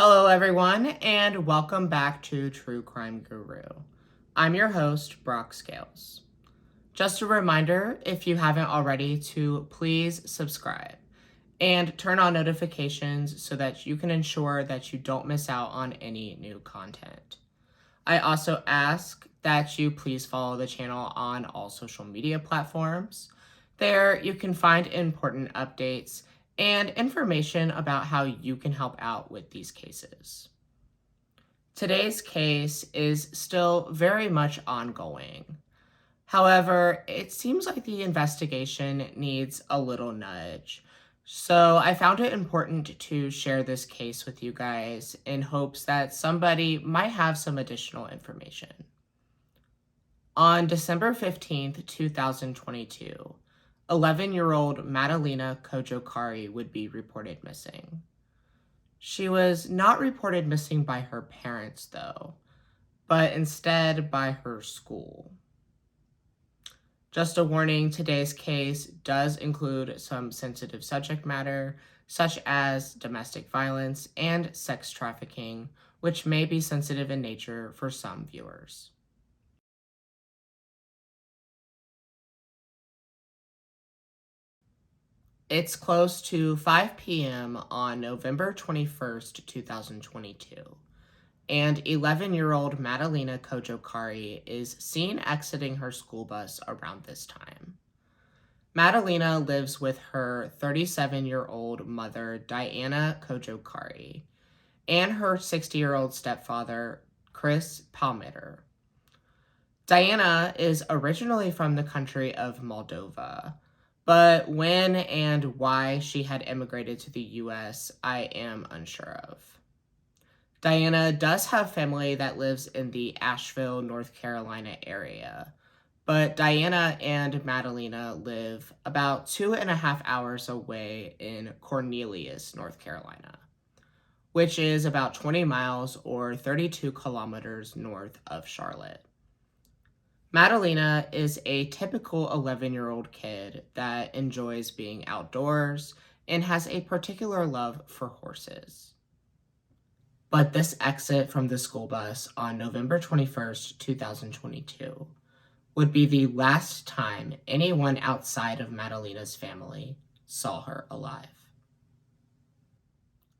Hello, everyone, and welcome back to True Crime Guru. I'm your host, Brock Scales. Just a reminder, if you haven't already, to please subscribe and turn on notifications so that you can ensure that you don't miss out on any new content. I also ask that you please follow the channel on all social media platforms. There you can find important updates and information about how you can help out with these cases. Today's case is still very much ongoing. However, it seems like the investigation needs a little nudge. So I found it important to share this case with you guys in hopes that somebody might have some additional information. On December 15th, 2022, 11-year-old Madalina Cojocari would be reported missing. She was not reported missing by her parents, though, but instead by her school. Just a warning, today's case does include some sensitive subject matter, such as domestic violence and sex trafficking, which may be sensitive in nature for some viewers. It's close to 5 p.m. on November 21st, 2022, and 11-year-old Madalina Cojocari is seen exiting her school bus around this time. Madalina lives with her 37-year-old mother, Diana Cojocari, and her 60-year-old stepfather, Chris Palmiter. Diana is originally from the country of Moldova, but when and why she had immigrated to the U.S., I am unsure of. Diana does have family that lives in the Asheville, North Carolina area, but Diana and Madalina live about 2.5 hours away in Cornelius, North Carolina, which is about 20 miles or 32 kilometers north of Charlotte. Madalina is a typical 11-year-old kid that enjoys being outdoors and has a particular love for horses. But this exit from the school bus on November 21st, 2022, would be the last time anyone outside of Madalina's family saw her alive.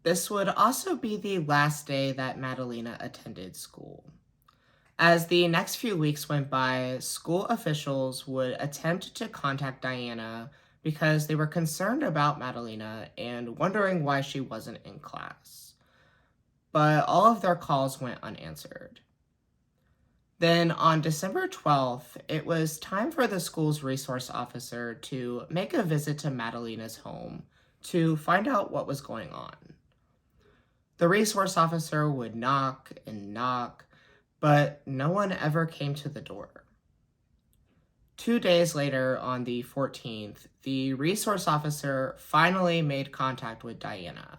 This would also be the last day that Madalina attended school. As the next few weeks went by, school officials would attempt to contact Diana because they were concerned about Madalina and wondering why she wasn't in class. But all of their calls went unanswered. Then on December 12th, it was time for the school's resource officer to make a visit to Madalina's home to find out what was going on. The resource officer would knock and knock, but no one ever came to the door. 2 days later, on the 14th, the resource officer finally made contact with Diana.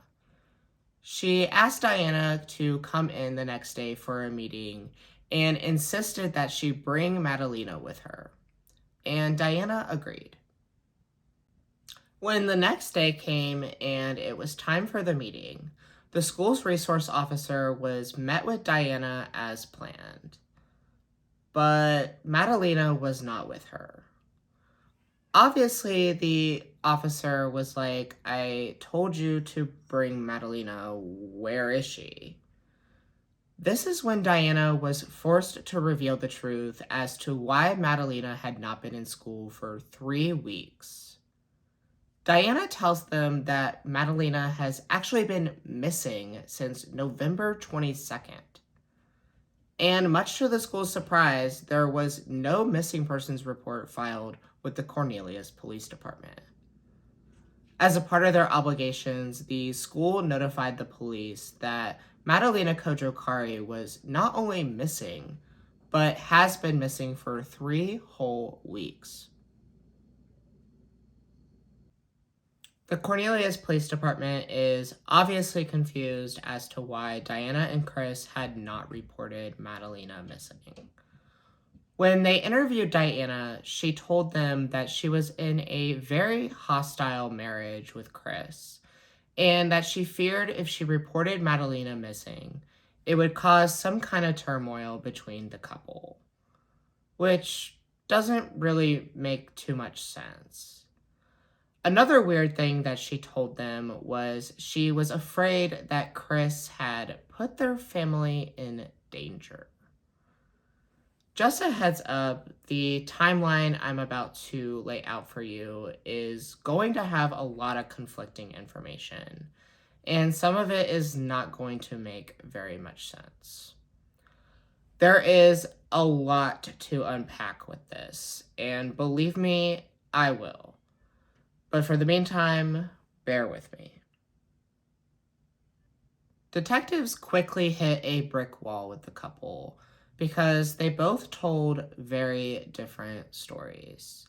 She asked Diana to come in the next day for a meeting and insisted that she bring Madalina with her, and Diana agreed. When the next day came and it was time for the meeting, the school's resource officer was met with Diana as planned, but Madalina was not with her. Obviously, the officer was like, "I told you to bring Madalina. Where is she?" This is when Diana was forced to reveal the truth as to why Madalina had not been in school for 3 weeks. Diana tells them that Madalina has actually been missing since November 22nd. And much to the school's surprise, there was no missing persons report filed with the Cornelius Police Department. As a part of their obligations, the school notified the police that Madalina Cojocari was not only missing, but has been missing for 3 whole weeks. The Cornelius Police Department is obviously confused as to why Diana and Chris had not reported Madalina missing. When they interviewed Diana, she told them that she was in a very hostile marriage with Chris, and that she feared if she reported Madalina missing, it would cause some kind of turmoil between the couple, which doesn't really make too much sense. Another weird thing that she told them was she was afraid that Chris had put their family in danger. Just a heads up, the timeline I'm about to lay out for you is going to have a lot of conflicting information, and some of it is not going to make very much sense. There is a lot to unpack with this, and believe me, I will. But for the meantime, bear with me. Detectives quickly hit a brick wall with the couple because they both told very different stories.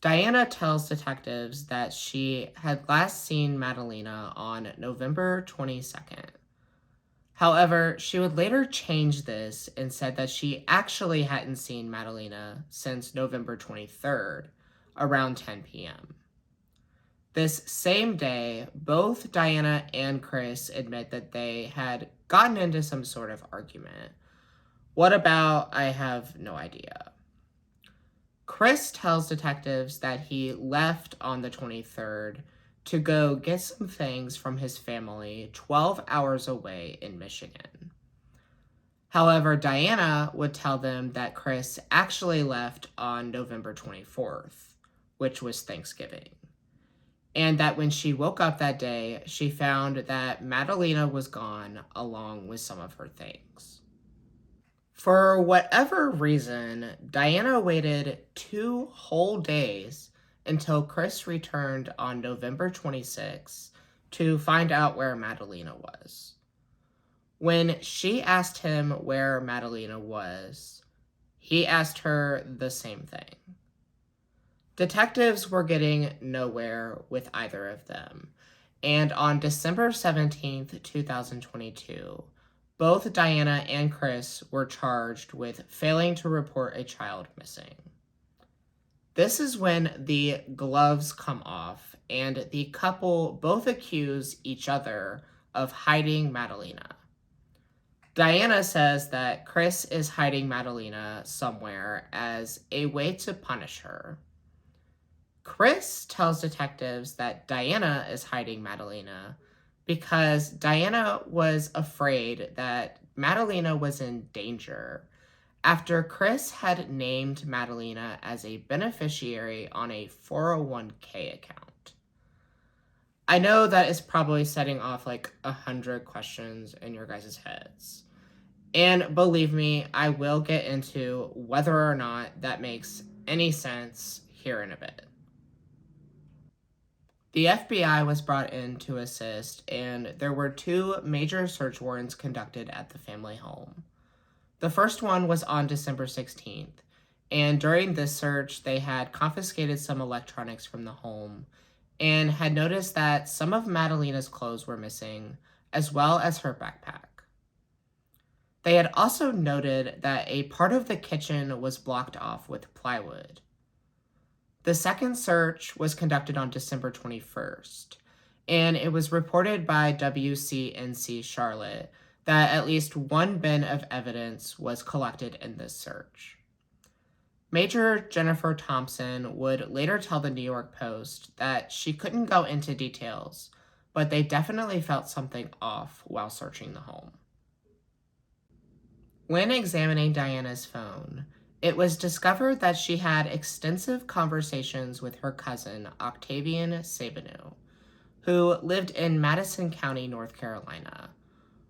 Diana tells detectives that she had last seen Madalina on November 22nd. However, she would later change this and said that she actually hadn't seen Madalina since November 23rd, around 10 p.m. This same day, both Diana and Chris admit that they had gotten into some sort of argument. What about? I have no idea. Chris tells detectives that he left on the 23rd to go get some things from his family 12 hours away in Michigan. However, Diana would tell them that Chris actually left on November 24th, which was Thanksgiving, and that when she woke up that day, she found that Madalina was gone along with some of her things. For whatever reason, Diana waited 2 whole days until Chris returned on November 26th to find out where Madalina was. When she asked him where Madalina was, he asked her the same thing. Detectives were getting nowhere with either of them, and on December 17th, 2022, both Diana and Chris were charged with failing to report a child missing. This is when the gloves come off, and the couple both accuse each other of hiding Madalina. Diana says that Chris is hiding Madalina somewhere as a way to punish her. Chris tells detectives that Diana is hiding Madalina because Diana was afraid that Madalina was in danger after Chris had named Madalina as a beneficiary on a 401k account. I know that is probably setting off like 100 questions in your guys' heads. And believe me, I will get into whether or not that makes any sense here in a bit. The FBI was brought in to assist, and there were 2 major search warrants conducted at the family home. The first one was on December 16th, and during this search, they had confiscated some electronics from the home and had noticed that some of Madalina's clothes were missing, as well as her backpack. They had also noted that a part of the kitchen was blocked off with plywood. The second search was conducted on December 21st, and it was reported by WCNC Charlotte that at least 1 bin of evidence was collected in this search. Major Jennifer Thompson would later tell the New York Post that she couldn't go into details, but they definitely felt something off while searching the home. When examining Diana's phone, it was discovered that she had extensive conversations with her cousin, Octavian Sabinu, who lived in Madison County, North Carolina,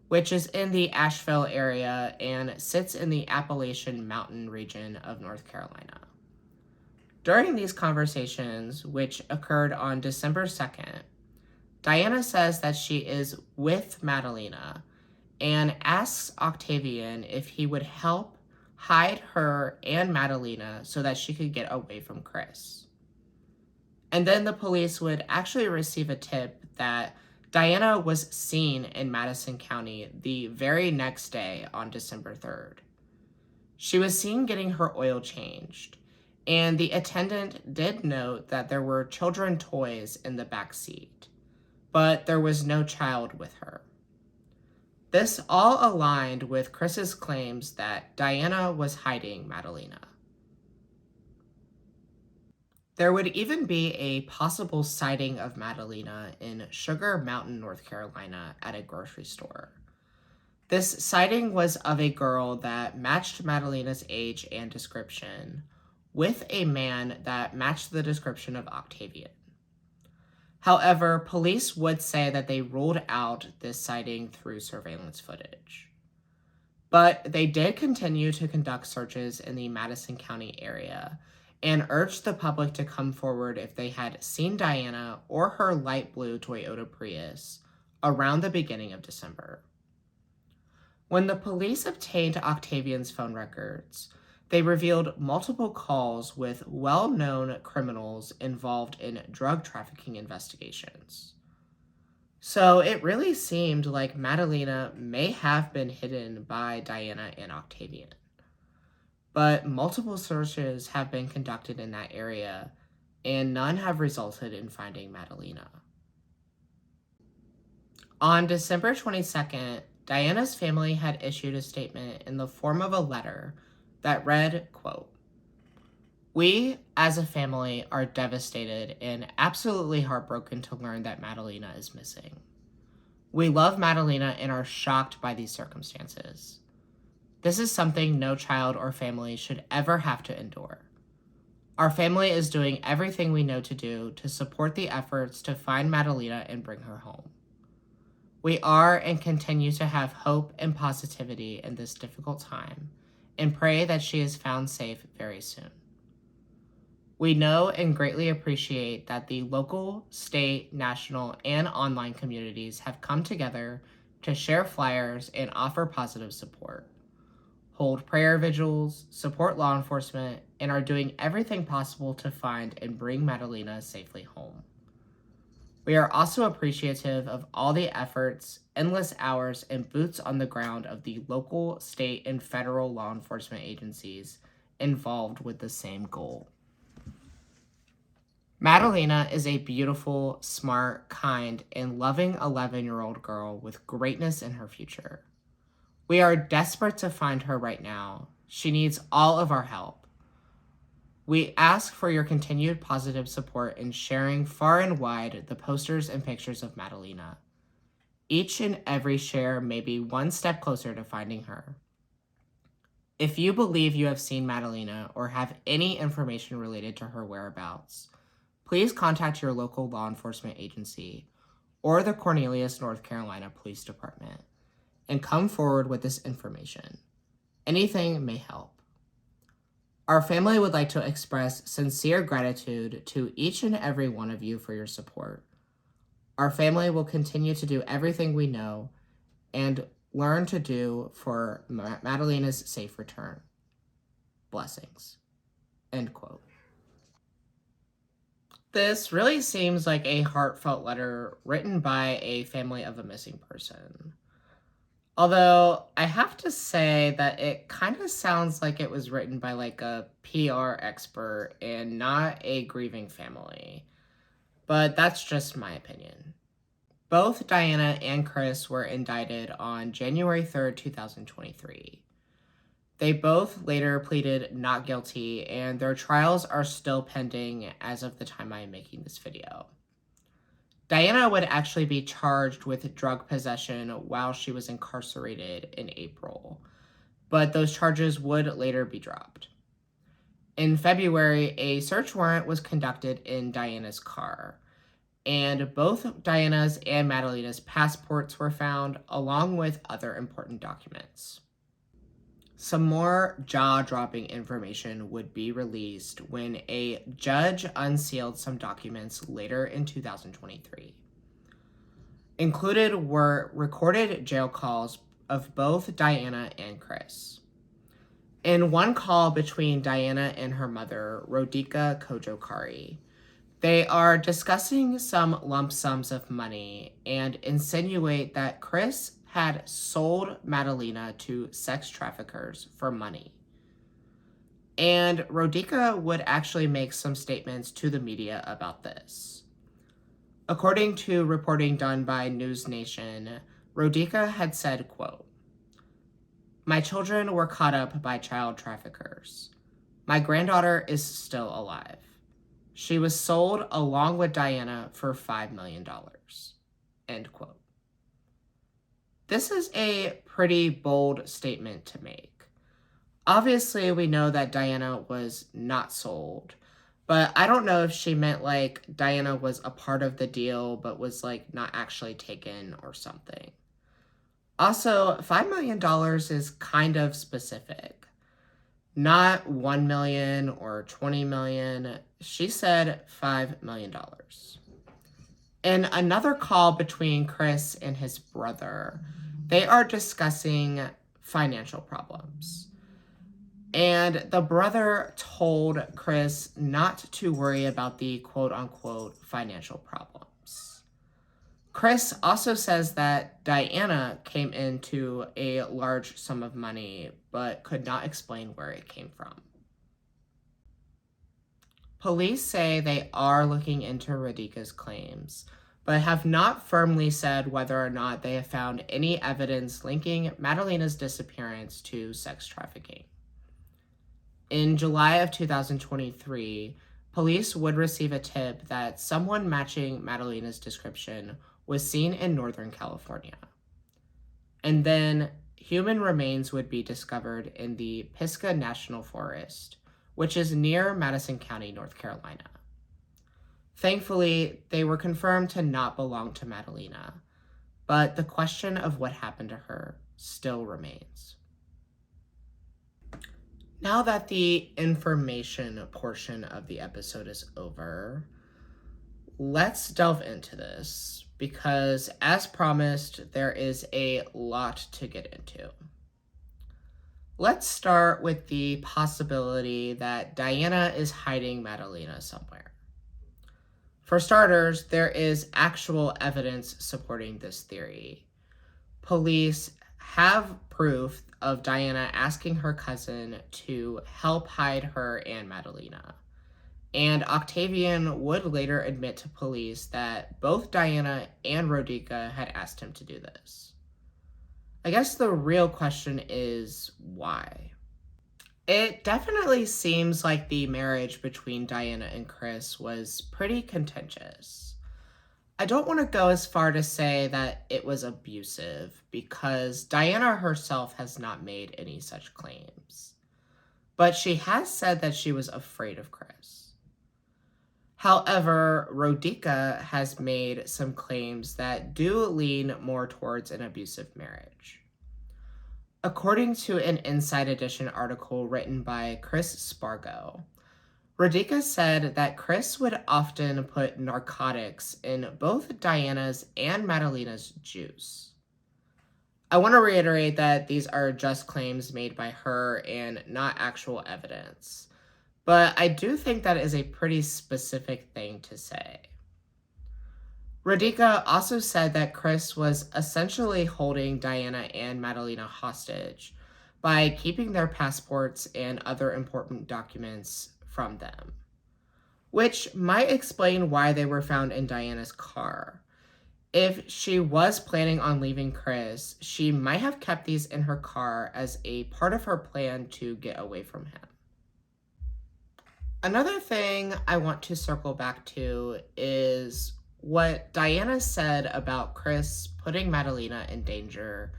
which is in the Asheville area and sits in the Appalachian Mountain region of North Carolina. During these conversations, which occurred on December 2nd, Diana says that she is with Madalina and asks Octavian if he would help hide her and Madalina so that she could get away from Chris. And then the police would actually receive a tip that Diana was seen in Madison County the very next day on December 3rd. She was seen getting her oil changed, and the attendant did note that there were children's toys in the back seat. but there was no child with her. This all aligned with Chris's claims that Diana was hiding Madalina. There would even be a possible sighting of Madalina in Sugar Mountain, North Carolina at a grocery store. This sighting was of a girl that matched Madalina's age and description with a man that matched the description of Octavian. However, police would say that they ruled out this sighting through surveillance footage. But they did continue to conduct searches in the Madison County area and urged the public to come forward if they had seen Diana or her light blue Toyota Prius around the beginning of December. When the police obtained Octavian's phone records, they revealed multiple calls with well-known criminals involved in drug trafficking investigations. So it really seemed like Madalina may have been hidden by Diana and Octavian. But multiple searches have been conducted in that area, and none have resulted in finding Madalina. On December 22nd, Diana's family had issued a statement in the form of a letter that read, quote, "We, as a family, are devastated and absolutely heartbroken to learn that Madalina is missing. We love Madalina and are shocked by these circumstances. This is something no child or family should ever have to endure. Our family is doing everything we know to do to support the efforts to find Madalina and bring her home. We are and continue to have hope and positivity in this difficult time and pray that she is found safe very soon. We know and greatly appreciate that the local, state, national, and online communities have come together to share flyers and offer positive support, hold prayer vigils, support law enforcement, and are doing everything possible to find and bring Madalina safely home. We are also appreciative of all the efforts, endless hours, and boots on the ground of the local, state, and federal law enforcement agencies involved with the same goal. Madalina is a beautiful, smart, kind, and loving 11-year-old girl with greatness in her future. We are desperate to find her right now. She needs all of our help. We ask for your continued positive support in sharing far and wide the posters and pictures of Madalina. Each and every share may be one step closer to finding her. If you believe you have seen Madalina or have any information related to her whereabouts, please contact your local law enforcement agency or the Cornelius, North Carolina Police Department and come forward with this information. Anything may help. Our family would like to express sincere gratitude to each and every one of you for your support. Our family will continue to do everything we know and learn to do for Madalina's safe return. Blessings." End quote. This really seems like a heartfelt letter written by a family of a missing person. Although I have to say that it kind of sounds like it was written by like a PR expert and not a grieving family. But that's just my opinion. Both Diana and Chris were indicted on January 3rd, 2023. They both later pleaded not guilty, and their trials are still pending as of the time I am making this video. Diana would actually be charged with drug possession while she was incarcerated in April, but those charges would later be dropped. In February, a search warrant was conducted in Diana's car, and both Diana's and Madalina's passports were found, along with other important documents. Some more jaw-dropping information would be released when a judge unsealed some documents later in 2023. Included were recorded jail calls of both Diana and Chris. In one call between Diana and her mother, Madalina Cojocari, they are discussing some lump sums of money and insinuate that Chris had sold Madalina to sex traffickers for money. And Madalina would actually make some statements to the media about this. According to reporting done by News Nation, Rodica had said, quote, "My children were caught up by child traffickers. My granddaughter is still alive. She was sold along with Diana for $5 million. End quote. This is a pretty bold statement to make. Obviously, we know that Diana was not sold, but I don't know if she meant like Diana was a part of the deal but was like not actually taken or something. Also, $5 million is kind of specific. Not 1 million or 20 million. She said $5 million. In another call between Chris and his brother, they are discussing financial problems. And the brother told Chris not to worry about the quote-unquote financial problems. Chris also says that Diana came into a large sum of money, but could not explain where it came from. Police say they are looking into Rodica's claims, but have not firmly said whether or not they have found any evidence linking Madalina's disappearance to sex trafficking. In July of 2023, police would receive a tip that someone matching Madalina's description was seen in Northern California. And then human remains would be discovered in the Pisgah National Forest, which is near Madison County, North Carolina. Thankfully, they were confirmed to not belong to Madalina, but the question of what happened to her still remains. Now that the information portion of the episode is over, let's delve into this because, as promised, there is a lot to get into. Let's start with the possibility that Diana is hiding Madalina somewhere. For starters, there is actual evidence supporting this theory. Police have proof of Diana asking her cousin to help hide her and Madalina. And Octavian would later admit to police that both Diana and Rodica had asked him to do this. I guess the real question is why? It definitely seems like the marriage between Diana and Chris was pretty contentious. I don't want to go as far to say that it was abusive because Diana herself has not made any such claims. But she has said that she was afraid of Chris. However, Rodica has made some claims that do lean more towards an abusive marriage. According to an Inside Edition article written by Chris Spargo, Rodica said that Chris would often put narcotics in both Diana's and Madalina's juice. I want to reiterate that these are just claims made by her and not actual evidence, but I do think that is a pretty specific thing to say. Rodica also said that Chris was essentially holding Diana and Madalina hostage by keeping their passports and other important documents from them, which might explain why they were found in Diana's car. If she was planning on leaving Chris, she might have kept these in her car as a part of her plan to get away from him. Another thing I want to circle back to is what Diana said about Chris putting Madalina in danger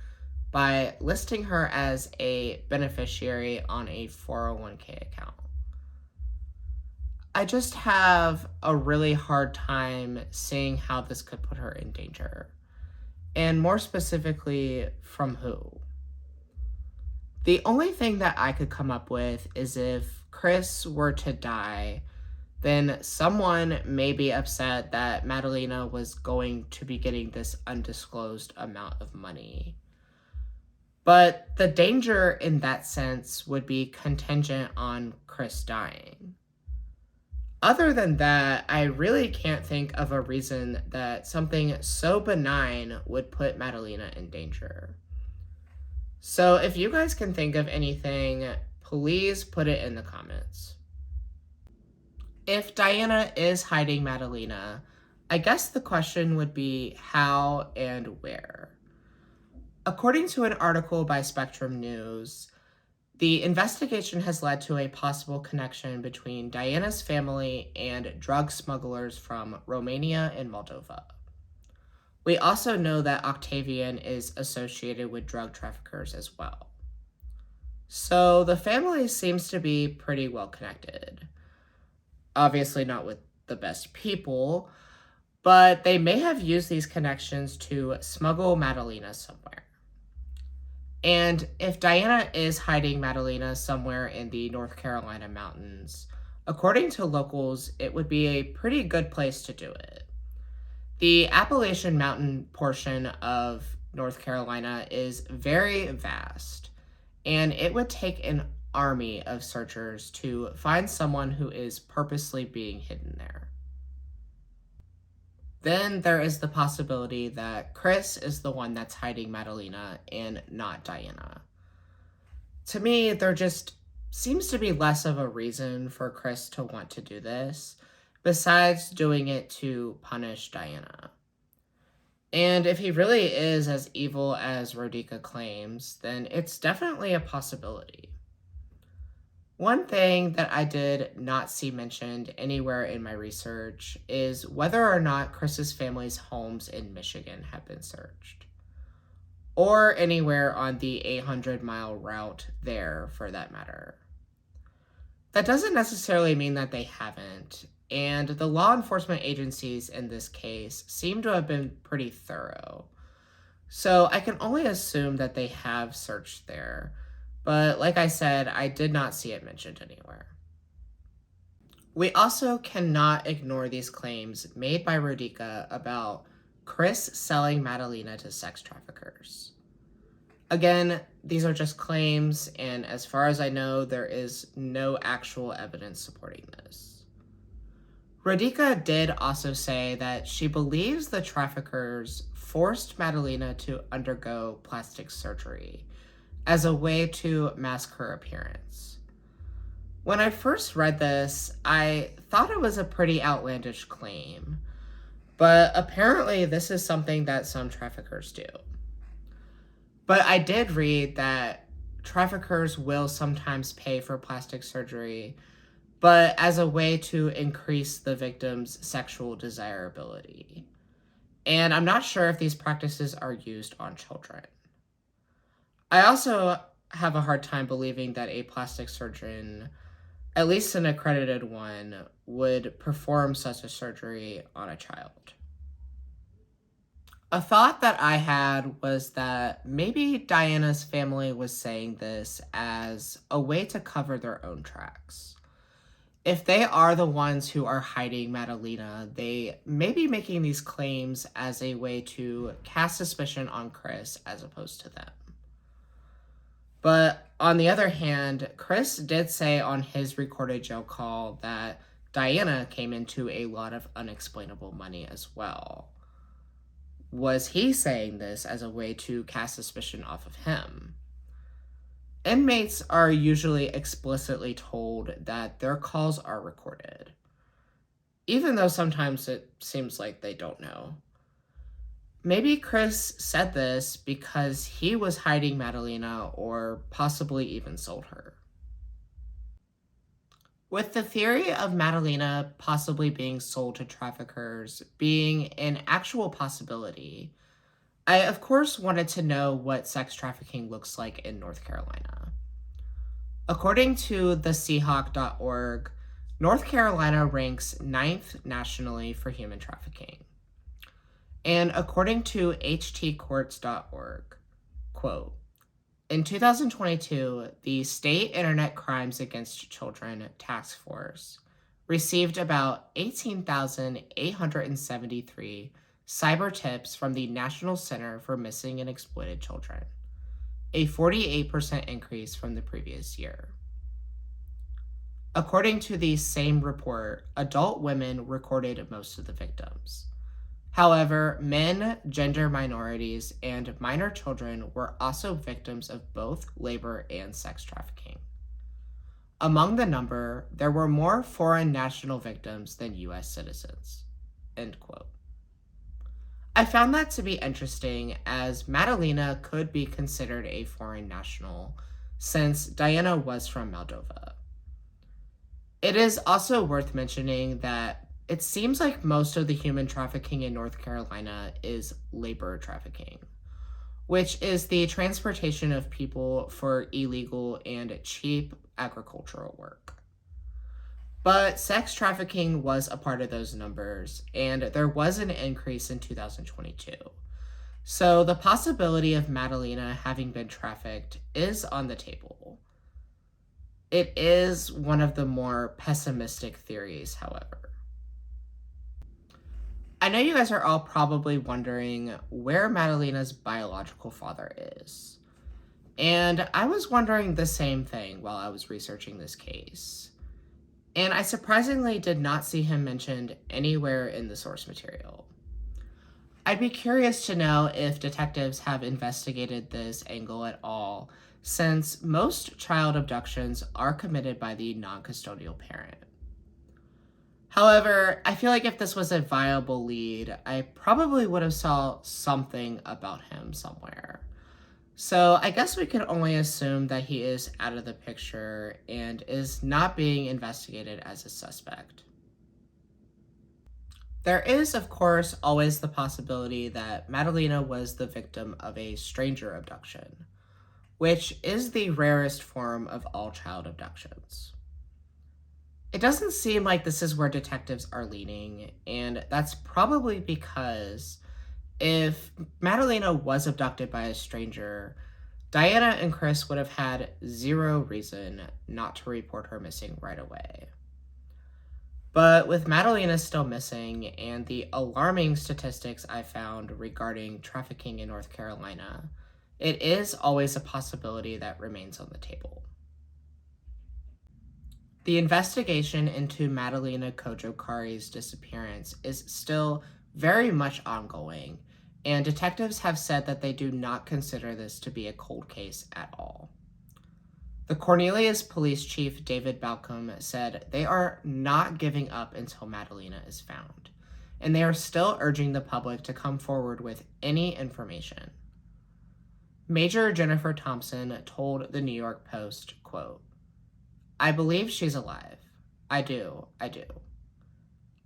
by listing her as a beneficiary on a 401k account. I just have a really hard time seeing how this could put her in danger. And more specifically, from who? The only thing that I could come up with is if Chris were to die, then someone may be upset that Madalina was going to be getting this undisclosed amount of money. But the danger in that sense would be contingent on Chris dying. Other than that, I really can't think of a reason that something so benign would put Madalina in danger. So if you guys can think of anything, please put it in the comments. If Diana is hiding Madalina, I guess the question would be how and where. According to an article by Spectrum News, the investigation has led to a possible connection between Diana's family and drug smugglers from Romania and Moldova. We also know that Octavian is associated with drug traffickers as well. So the family seems to be pretty well connected. Obviously, not with the best people, but they may have used these connections to smuggle Madalina somewhere. And if Diana is hiding Madalina somewhere in the North Carolina mountains, according to locals, it would be a pretty good place to do it. The Appalachian Mountain portion of North Carolina is very vast, and it would take an army of searchers to find someone who is purposely being hidden there. Then there is the possibility that Chris is the one that's hiding Madalina and not Diana. To me, there just seems to be less of a reason for Chris to want to do this, besides doing it to punish Diana. And if he really is as evil as Rodica claims, then it's definitely a possibility. One thing that I did not see mentioned anywhere in my research is whether or not Chris's family's homes in Michigan have been searched. Or anywhere on the 800-mile route there, for that matter. That doesn't necessarily mean that they haven't, and the law enforcement agencies in this case seem to have been pretty thorough. So I can only assume that they have searched there. But like I said, I did not see it mentioned anywhere. We also cannot ignore these claims made by Rodica about Chris selling Madalina to sex traffickers. Again, these are just claims, and as far as I know, there is no actual evidence supporting this. Rodica did also say that she believes the traffickers forced Madalina to undergo plastic surgery as a way to mask her appearance. When I first read this, I thought it was a pretty outlandish claim, but apparently this is something that some traffickers do. But I did read that traffickers will sometimes pay for plastic surgery, but as a way to increase the victim's sexual desirability. And I'm not sure if these practices are used on children. I also have a hard time believing that a plastic surgeon, at least an accredited one, would perform such a surgery on a child. A thought that I had was that maybe Diana's family was saying this as a way to cover their own tracks. If they are the ones who are hiding Madalina, they may be making these claims as a way to cast suspicion on Chris as opposed to them. But on the other hand, Chris did say on his recorded jail call that Diana came into a lot of unexplainable money as well. Was he saying this as a way to cast suspicion off of him? Inmates are usually explicitly told that their calls are recorded, even though sometimes it seems like they don't know. Maybe Chris said this because he was hiding Madalina or possibly even sold her. With the theory of Madalina possibly being sold to traffickers being an actual possibility, I of course wanted to know what sex trafficking looks like in North Carolina. According to theseahawk.org, North Carolina ranks 9th nationally for human trafficking. And according to htcourts.org, quote, in 2022, the State Internet Crimes Against Children Task Force received about 18,873 cyber tips from the National Center for Missing and Exploited Children, a 48% increase from the previous year. According to the same report, adult women recorded most of the victims. However, men, gender minorities, and minor children were also victims of both labor and sex trafficking. Among the number, there were more foreign national victims than U.S. citizens. End quote. I found that to be interesting as Madalina could be considered a foreign national since Diana was from Moldova. It is also worth mentioning that it seems like most of the human trafficking in North Carolina is labor trafficking, which is the transportation of people for illegal and cheap agricultural work. But sex trafficking was a part of those numbers, and there was an increase in 2022. So the possibility of Madalina having been trafficked is on the table. It is one of the more pessimistic theories, however. I know you guys are all probably wondering where Madalina's biological father is. And I was wondering the same thing while I was researching this case. And I surprisingly did not see him mentioned anywhere in the source material. I'd be curious to know if detectives have investigated this angle at all, since most child abductions are committed by the non-custodial parent. However, I feel like if this was a viable lead, I probably would have saw something about him somewhere. So I guess we can only assume that he is out of the picture and is not being investigated as a suspect. There is, of course, always the possibility that Madalina was the victim of a stranger abduction, which is the rarest form of all child abductions. It doesn't seem like this is where detectives are leaning, and that's probably because if Madalina was abducted by a stranger, Diana and Chris would have had zero reason not to report her missing right away. But with Madalina still missing and the alarming statistics I found regarding trafficking in North Carolina, it is always a possibility that remains on the table. The investigation into Madalina Cojocari's disappearance is still very much ongoing, and detectives have said that they do not consider this to be a cold case at all. The Cornelius Police Chief David Balcom said they are not giving up until Madalina is found, and they are still urging the public to come forward with any information. Major Jennifer Thompson told the New York Post, quote, "I believe she's alive. I do. I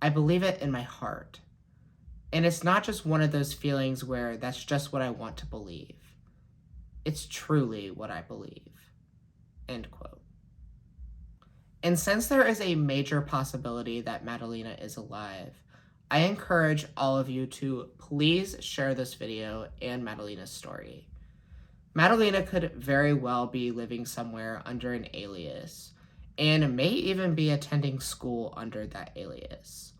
believe it in my heart. And it's not just one of those feelings where that's just what I want to believe. It's truly what I believe." End quote. And since there is a major possibility that Madalina is alive, I encourage all of you to please share this video and Madalina's story. Madalina could very well be living somewhere under an alias, and may even be attending school under that alias.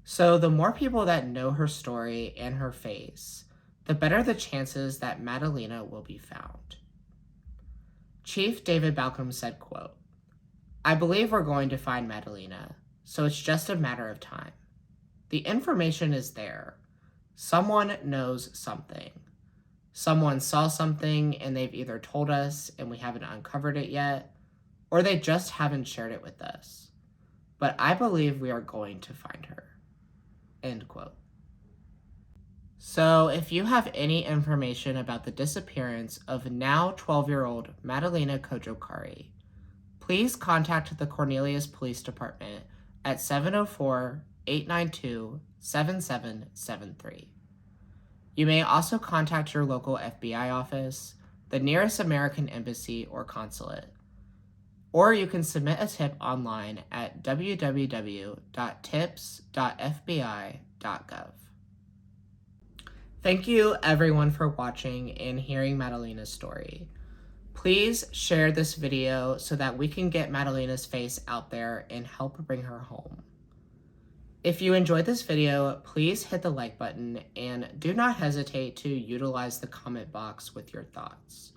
So the more people that know her story and her face, the better the chances that Madalina will be found. Chief David Balcom said, quote, "I believe we're going to find Madalina, so it's just a matter of time. The information is there. Someone knows something. Someone saw something and they've either told us and we haven't uncovered it yet, or they just haven't shared it with us. But I believe we are going to find her." End quote. So if you have any information about the disappearance of now 12-year-old Madalina Cojocari, please contact the Cornelius Police Department at 704-892-7773. You may also contact your local FBI office, the nearest American embassy or consulate, or you can submit a tip online at www.tips.fbi.gov. Thank you everyone for watching and hearing Madalina's story. Please share this video so that we can get Madalina's face out there and help bring her home. If you enjoyed this video, please hit the like button and do not hesitate to utilize the comment box with your thoughts.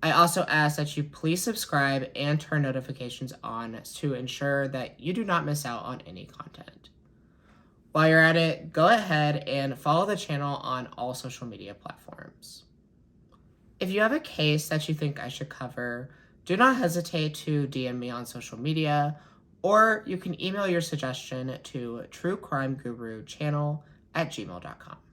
I also ask that you please subscribe and turn notifications on to ensure that you do not miss out on any content. While you're at it, go ahead and follow the channel on all social media platforms. If you have a case that you think I should cover, do not hesitate to DM me on social media, or you can email your suggestion to truecrimeguruchannel at gmail.com.